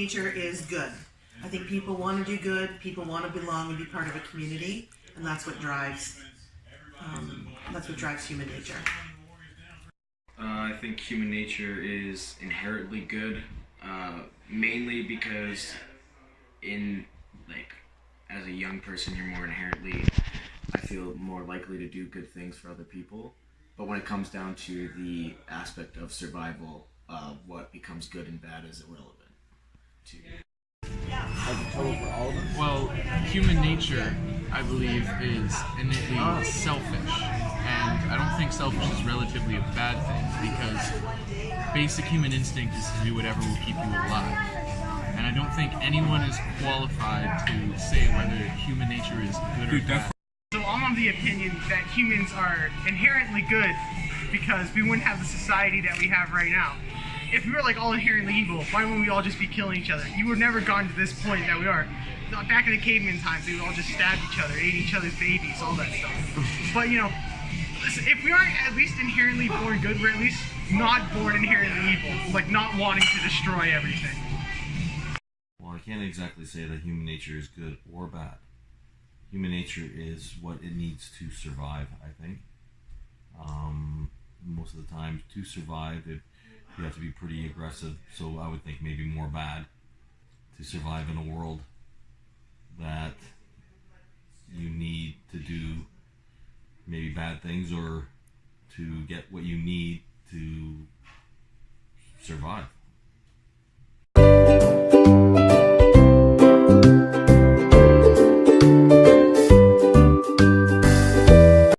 nature is good. I think people want to do good, people want to belong and be part of a community, and that's what drives human nature. I think human nature is inherently good, mainly because as a young person, you're more inherently, I feel, more likely to do good things for other people. But when it comes down to the aspect of survival, what becomes good and bad is irrelevant to Well, human nature, I believe, is innately selfish. And I don't think selfish is relatively a bad thing, because basic human instinct is to do whatever will keep you alive. And I don't think anyone is qualified to say whether human nature is good or bad. So I'm of the opinion that humans are inherently good because we wouldn't have the society that we have right now. If we were like all inherently evil, why wouldn't we all just be killing each other? You would have never gotten to this point that we are. Back in the caveman times, we would all just stab each other, ate each other's babies, all that stuff. But you know, listen, if we aren't at least inherently born good, we're at least not born inherently evil, like not wanting to destroy everything. Well, I can't exactly say that human nature is good or bad. Human nature is what it needs to survive, I think. Most of the time, to survive, you have to be pretty aggressive, so I would think maybe more bad to survive in a world that you need to do maybe bad things or to get what you need to survive.